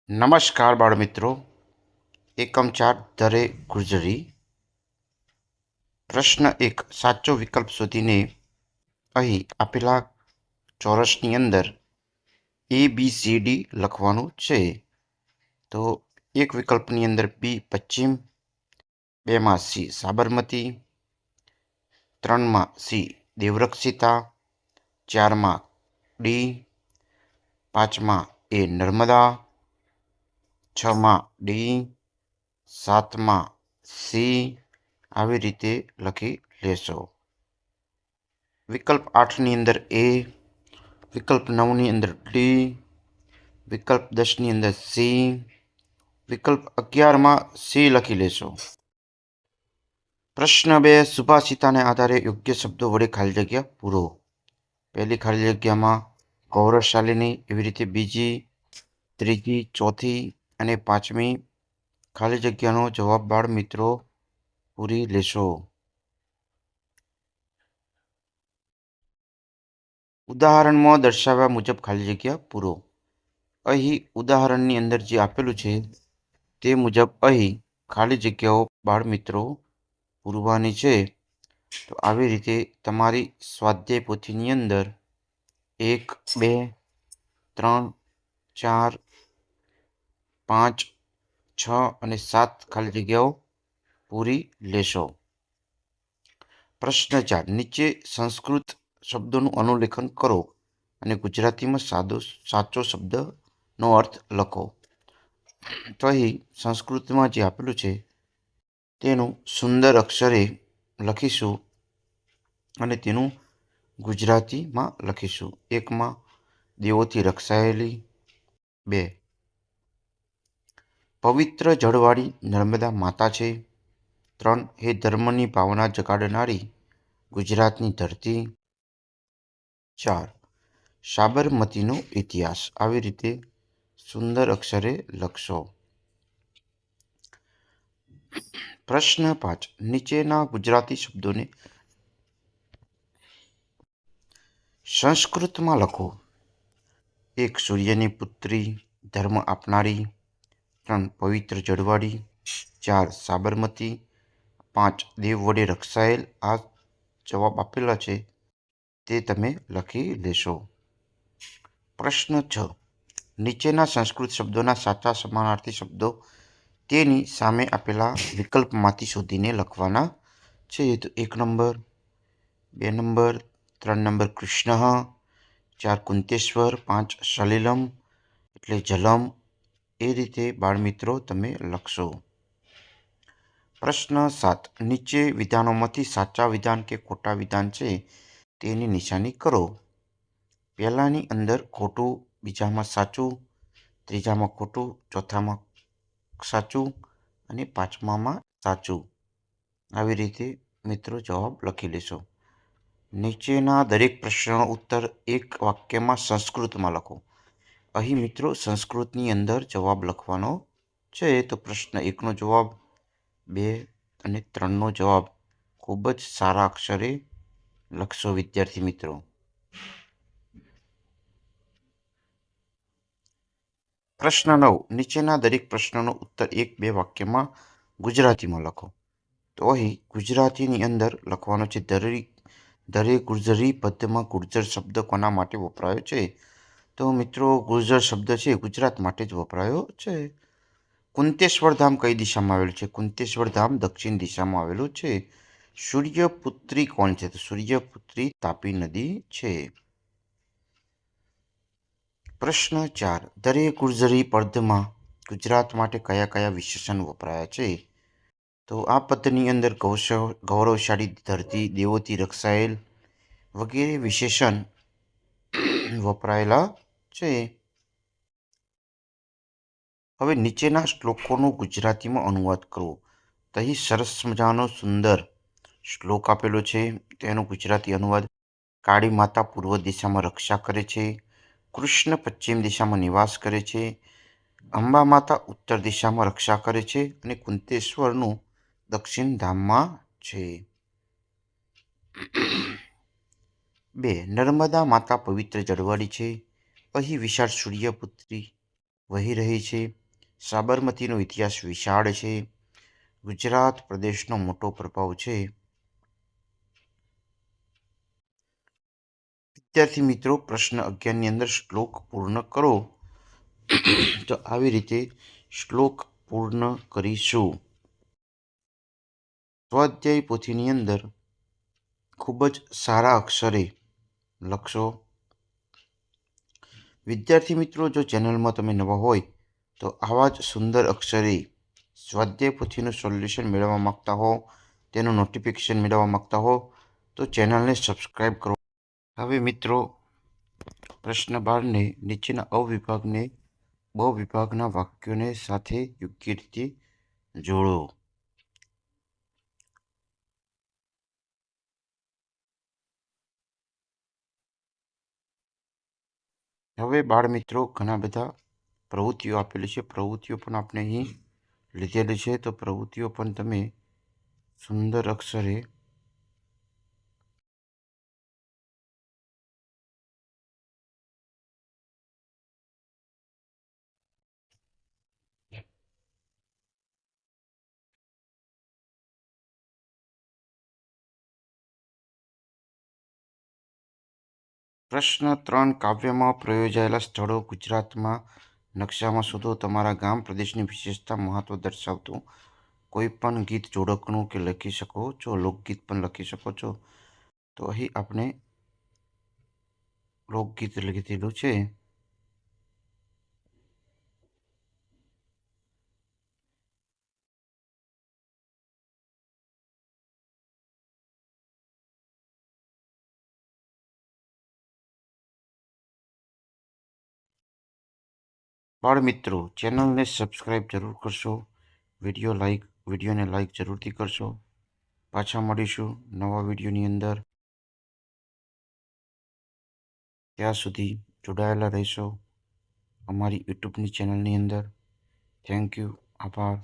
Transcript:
નમસ્કાર બાળ મિત્રો. એકમ 4 દરે ગુર્જરી. પ્રશ્ન 1 સાચો વિકલ્પ શોધીને અહીં આપેલા ચોરસની અંદર ABCD લખવાનું છે. તો એક વિકલ્પની અંદર બી પશ્ચિમ, 2માં સી સાબરમતી, 3માં સી દેવરક્ષિતા, 4માં ડી, 5માં એ નર્મદા, 6માં ડી, 7માં સી. આવી રીતે લખી લેશો. વિકલ્પ 8ની અંદર એ, વિકલ્પ 9ની અંદર ડી, વિકલ્પ 10ની અંદર સી, વિકલ્પ 11માં સી લખી લેશો. પ્રશ્ન 2 સુભાષિતાને આધારે યોગ્ય શબ્દો વડે ખાલી જગ્યા પૂરો. પહેલી ખાલી જગ્યામાં ગૌરવશાલીની, એવી રીતે બીજી, ત્રીજી, ચોથી અને પાંચમી ખાલી જગ્યાનો જવાબ બાળ મિત્રો પૂરી લેશો. ઉદાહરણમાં દર્શાવ્યા મુજબ ખાલી જગ્યા પૂરો. અહીં ઉદાહરણની અંદર જે આપેલું છે તે મુજબ અહીં ખાલી જગ્યાઓ બાળ મિત્રો પૂરવાની છે. તો આવી રીતે તમારી સ્વાધ્યાય પોથીની અંદર 1, 2, 3, 4, 5, 6 અને 7 ખાલી જગ્યાઓ પૂરી લેશો. પ્રશ્ન 4 નીચે સંસ્કૃત શબ્દોનું અનુલેખન કરો અને ગુજરાતીમાં સાચો શબ્દનો અર્થ લખો. તો અહીં સંસ્કૃતમાં જે આપેલું છે તેનું સુંદર અક્ષરે લખીશું અને તેનું ગુજરાતીમાં લખીશું. 1માં દેવોથી રક્ષાયેલી, 2 પવિત્ર જળવાળી નર્મદા માતા છે, 3 હે ધર્મની ભાવના જગાડનારી ગુજરાતની ધરતી, 4 સાબરમતીનો ઇતિહાસ. આવી રીતે સુંદર અક્ષરે લખશો. પ્રશ્ન 5 નીચેના ગુજરાતી શબ્દોને સંસ્કૃતમાં લખો. 1 સૂર્યની પુત્રી, ધર્મ આપનારી, 3 પવિત્ર જળવાળી, 4 સાબરમતી, 5 દેવ વડે રક્ષાયેલ. આ જવાબ આપેલા છે તે તમે લખી લેશો. પ્રશ્ન 6 નીચેના સંસ્કૃત શબ્દોના સાચા સમાનાર્થી શબ્દો તેની સામે આપેલા વિકલ્પમાંથી શોધીને લખવાના છે. તો 1 number, 2 number, 3 number Krishna, 4 Kunteshwar, 5 સલીલમ એટલે જલમ. એ રીતે બાળમિત્રો તમે લખશો. પ્રશ્ન 7 નીચે વિધાનોમાંથી સાચા વિધાન કે ખોટા વિધાન છે તેની નિશાની કરો. પહેલાની અંદર ખોટું, બીજામાં સાચું, ત્રીજામાં ખોટું, ચોથામાં સાચું અને પાંચમામાં સાચું. આવી રીતે મિત્રો જવાબ લખી લેશો. નીચેના દરેક પ્રશ્નનો ઉત્તર એક વાક્યમાં સંસ્કૃતમાં લખો. અહીં મિત્રો સંસ્કૃતની અંદર જવાબ લખવાનો છે. તો પ્રશ્ન 1નો જવાબ, 2 અને 3નો જવાબ ખૂબ જ સારા અક્ષરે લખશો વિદ્યાર્થી મિત્રો. પ્રશ્ન 9 નીચેના દરેક પ્રશ્નનો ઉત્તર 1-2 વાક્યમાં ગુજરાતીમાં લખો. તો અહીં ગુજરાતીની અંદર લખવાનો છે દરે ગુર્જરી પદ્યમાં ગુર્જર શબ્દ કોના માટે વપરાયો છે? તો મિત્રો ગુર્જર શબ્દ છે ગુજરાત માટે જ વપરાયો છે. કુંતેશ્વર ધામ કઈ દિશામાં આવેલું છે? કુંતેશ્વર ધામ દક્ષિણ દિશામાં આવેલું છે. સૂર્યપુત્રી કોણ છે? તો સૂર્યપુત્રી તાપી નદી છે. પ્રશ્ન 4 દરે ગુર્જરી પદ્યમાં ગુજરાત માટે કયા કયા વિશેષણ વપરાયા છે? તો આ પદ્યની અંદર ગૌરવશાળી ધરતી, દેવોથી રક્ષાયેલ વગેરે વિશેષણ વપરાયેલા છે. હવે નીચેના શ્લોકોનો ગુજરાતીમાં અનુવાદ કરો. તો અહીં સરસ મજાનો સુંદર શ્લોક આપેલો છે. તેનો ગુજરાતી અનુવાદ: કાળી માતા પૂર્વ દિશામાં રક્ષા કરે છે, કૃષ્ણ પશ્ચિમ દિશામાં નિવાસ કરે છે, અંબા માતા ઉત્તર દિશામાં રક્ષા કરે છે અને કુંતેશ્વરનું દક્ષિણ ધામમાં છે. 2 નર્મદા માતા પવિત્ર જળવાળી છે. અહીં વિશાળ સૂર્યપુત્રી વહી રહી છે. સાબરમતીનો ઇતિહાસ વિશાળ છે. ગુજરાત પ્રદેશનો મોટો પ્રભાવ છે. વિદ્યાર્થી મિત્રો, પ્રશ્ન 11ની અંદર શ્લોક પૂર્ણ કરો. તો આવી રીતે શ્લોક પૂર્ણ કરીશું. સ્વાધ્યાય પોથીની અંદર ખૂબ જ સારા અક્ષરે લખશો. વિદ્યાર્થી મિત્રો, જો ચેનલમાં તમે નવા હોય તો આવા જ સુંદર અક્ષરે સ્વાધ્યાય પોથીનું સોલ્યુશન મેળવવા માગતા હો, તેનું નોટિફિકેશન મેળવવા માગતા હો તો ચેનલને સબસ્ક્રાઈબ કરો. હવે મિત્રો, પ્રશ્ન 12ને નીચેના અવિભાગને બ વિભાગના વાક્યોને સાથે યોગ્ય રીતે જોડો. હવે બાળ મિત્રો, ઘણા બધા પ્રવૃત્તિઓ આપેલી છે. પ્રવૃત્તિઓ પણ આપણે અહીં લીધેલી છે, તો પ્રવૃત્તિઓ પણ તમે સુંદર અક્ષરે પ્રશ્ન 3, કાવ્યમાં પ્રયોજાયેલા સ્થળો ગુજરાતમાં નકશામાં શોધો. તમારા ગામ પ્રદેશની વિશેષતા મહત્વ દર્શાવતું કોઈ પણ ગીત જોડકણું કે લખી શકો છો. લોકગીત પણ લખી શકો છો. તો અહીં આપણે લોકગીત લીધેલું છે. બાળ મિત્રો, ચેનલને સબસ્ક્રાઈબ જરૂર કરશો. વિડીયોને લાઈક જરૂરથી કરશો. પાછા મળીશું નવા વિડીયોની અંદર. ત્યાં સુધી જોડાયેલા રહેશો અમારી યુટ્યુબની ચેનલની અંદર. Thank you. આભાર.